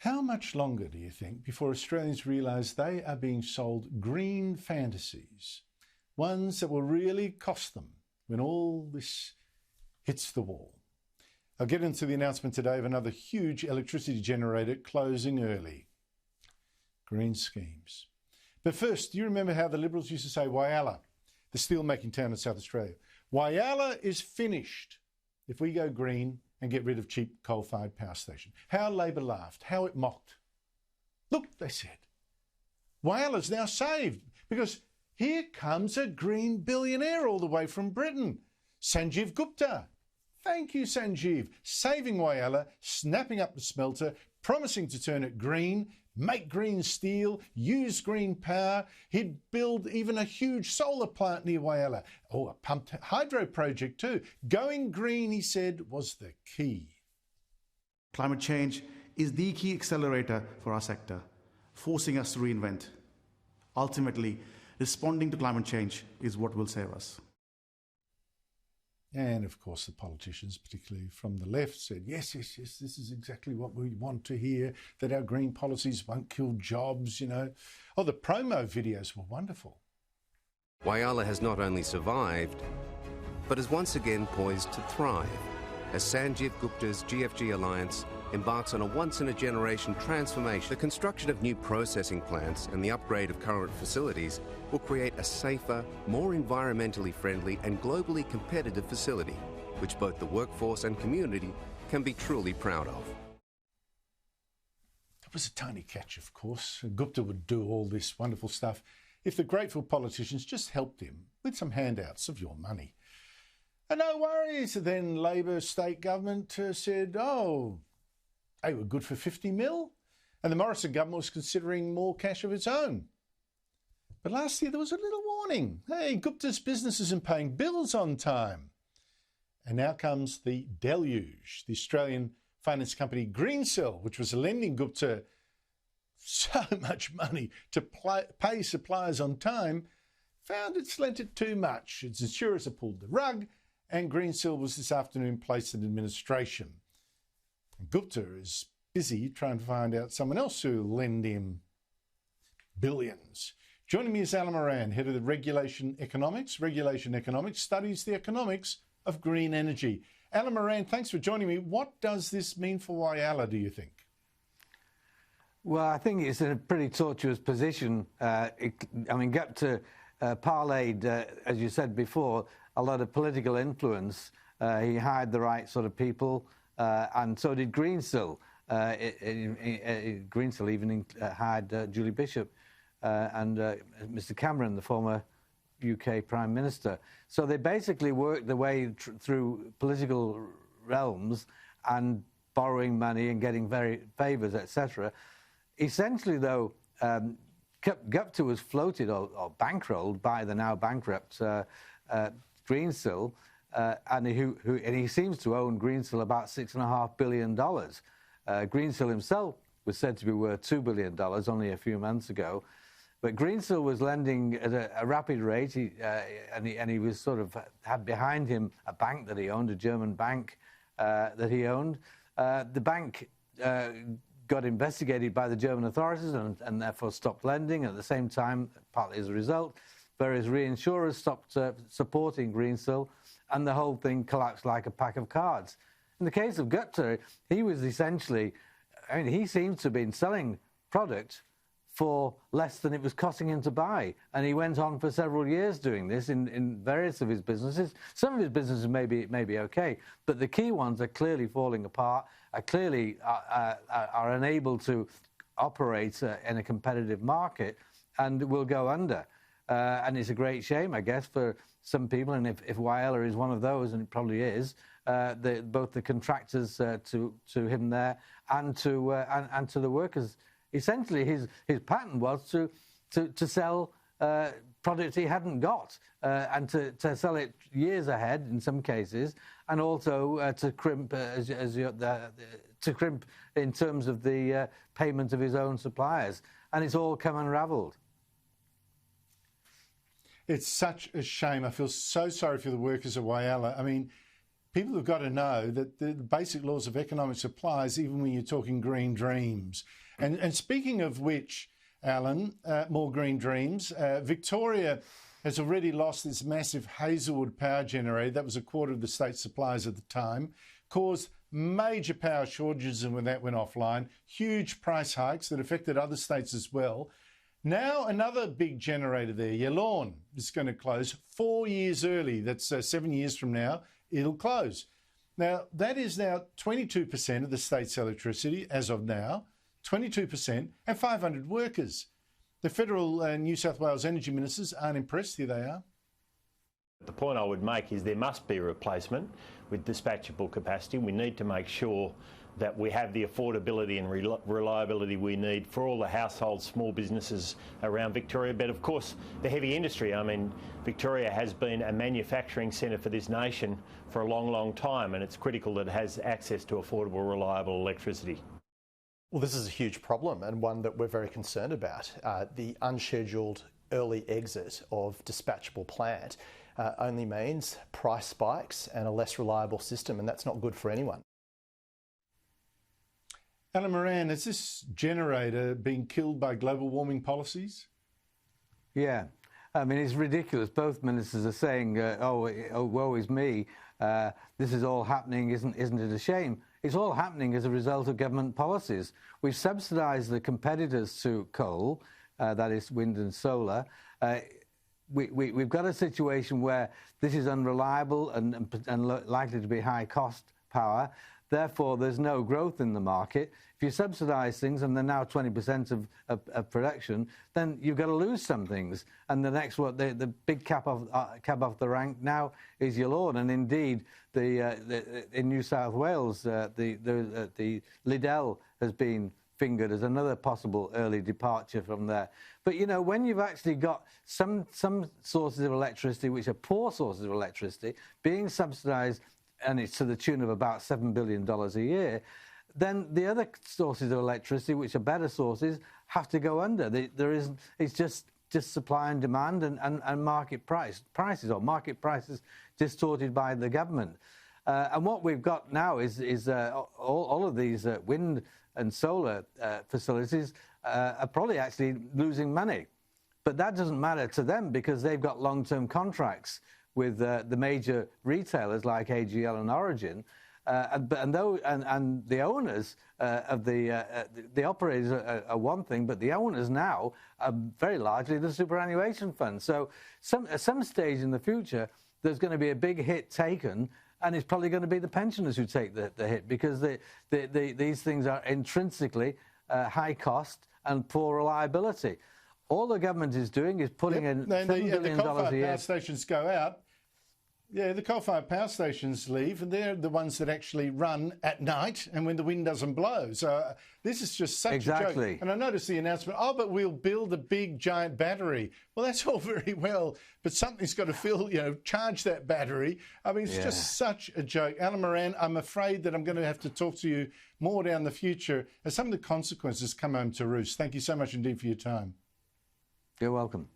How much longer do you think before Australians realise they are being sold green fantasies, ones that will really cost them when all this hits the wall? I'll get into the announcement today of another huge electricity generator closing early. Green schemes. But first, do you remember how the Liberals used to say Whyalla, the steel-making town in South Australia? Whyalla is finished if we go green and get rid of cheap coal-fired power station. How Labor laughed, how it mocked. Look, they said, Whyalla's now saved because here comes a green billionaire all the way from Britain, Sanjeev Gupta. Thank you, Sanjeev, saving Whyalla, snapping up the smelter, promising to turn it green, make green steel, use green power. He'd build even a huge solar plant near Whyalla. Oh, a pumped hydro project too. Going green, he said, was the key. Climate change is the key accelerator for our sector, forcing us to reinvent. Ultimately, responding to climate change is what will save us. And of course, the politicians, particularly from the left, said, yes, this is exactly what we want to hear, that our green policies won't kill jobs, you know. Oh, the promo videos were wonderful. Whyalla has not only survived, but is once again poised to thrive as Sanjeev Gupta's GFG Alliance embarks on a once-in-a-generation transformation. The construction of new processing plants and the upgrade of current facilities will create a safer, more environmentally friendly and globally competitive facility, which both the workforce and community can be truly proud of. It was a tiny catch, of course. Gupta would do all this wonderful stuff if the grateful politicians just helped him with some handouts of your money. And no worries, then Labor state government said, oh, they were good for 50 mil, and the Morrison government was considering more cash of its own. But last year there was a little warning. Hey, Gupta's business isn't paying bills on time. And now comes the deluge. The Australian finance company Greensill, which was lending Gupta so much money to pay suppliers on time, found it's lent it too much. Its insurers have pulled the rug, and Greensill was this afternoon placed in administration. Gupta is busy trying to find out someone else who will lend him billions. Joining me is Alan Moran, head of the Regulation Economics. Regulation Economics studies the economics of green energy. Alan Moran, thanks for joining me. What does this mean for Whyalla, do you think? Well, I think it's in a pretty tortuous position. Gupta parlayed, as you said before, a lot of political influence. He hired the right sort of people, and so did Greensill. Greensill even hired Julie Bishop and Mr Cameron, the former UK Prime Minister. So they basically worked their way through political realms and borrowing money and getting favours, etc. Essentially, though, Gupta was floated or bankrolled by the now bankrupt Greensill, and he seems to own Greensill about $6.5 billion. Greensill himself was said to be worth $2 billion only a few months ago. But Greensill was lending at a rapid rate, and he was sort of had behind him a bank that he owned, a German bank that he owned. The bank got investigated by the German authorities and therefore stopped lending. At the same time, partly as a result, various reinsurers stopped supporting Greensill, and the whole thing collapsed like a pack of cards. In the case of Gupta, he was essentially, he seems to have been selling product for less than it was costing him to buy. And he went on for several years doing this in various of his businesses. Some of his businesses may be okay, but the key ones are clearly falling apart, are clearly are unable to operate in a competitive market and will go under. And it's a great shame, I guess, for some people, and if Whyalla is one of those, and it probably is, both the contractors to him there and to the workers. Essentially, his pattern was to sell product he hadn't got, and to sell it years ahead in some cases, and also to crimp to crimp in terms of the payment of his own suppliers, and it's all come unravelled. It's such a shame. I feel so sorry for the workers of Whyalla. I mean, people have got to know that the basic laws of economics applies even when you're talking green dreams. And speaking of which, Alan, more green dreams, Victoria has already lost this massive Hazelwood power generator. That was a quarter of the state's supplies at the time, caused major power shortages when that went offline, huge price hikes that affected other states as well. Now another big generator there, Yallourn, is going to close 4 years early. That's 7 years from now, it'll close. Now, that is now 22% of the state's electricity as of now, 22%, and 500 workers. The federal and New South Wales energy ministers aren't impressed. Here they are. The point I would make is there must be a replacement with dispatchable capacity. We need to make sure that we have the affordability and reliability we need for all the households, small businesses around Victoria. But of course, the heavy industry. I mean, Victoria has been a manufacturing centre for this nation for a long, long time, and it's critical that it has access to affordable, reliable electricity. Well, this is a huge problem and one that we're very concerned about. The unscheduled early exit of dispatchable plant only means price spikes and a less reliable system, and that's not good for anyone. Alan Moran, has this generator been killed by global warming policies? Yeah. I mean, it's ridiculous. Both ministers are saying, oh, woe is me. This is all happening, isn't it a shame? It's all happening as a result of government policies. We've subsidised the competitors to coal, that is wind and solar. We've got a situation where this is unreliable and likely to be high cost power. Therefore, there's no growth in the market. If you subsidise things and they're now 20% of production, then you've got to lose some things. And the next one, the big cab off the rank now is Yallourn. And indeed, in New South Wales, the Liddell has been fingered as another possible early departure from there. But, you know, when you've actually got some sources of electricity, which are poor sources of electricity, being subsidised, and it's to the tune of about $7 billion a year, then the other sources of electricity, which are better sources, have to go under. It's just supply and demand and market prices or market prices distorted by the government. And what we've got now is all of these wind and solar facilities are probably actually losing money. But that doesn't matter to them because they've got long-term contracts with the major retailers like AGL and Origin, and the owners of the operators are one thing, but the owners now are very largely the superannuation fund. So at some stage in the future, there's going to be a big hit taken, and it's probably going to be the pensioners who take the hit because these things are intrinsically high cost and poor reliability. All the government is doing is putting in $7 billion a year. Power stations go out. Yeah, the coal-fired power stations leave, and they're the ones that actually run at night and when the wind doesn't blow. So this is just such a joke. And I noticed the announcement, oh, but we'll build a big, giant battery. Well, that's all very well, but something's got to charge that battery. I mean, it's just such a joke. Alan Moran, I'm afraid that I'm going to have to talk to you more down the future as some of the consequences come home to roost. Thank you so much indeed for your time. You're welcome.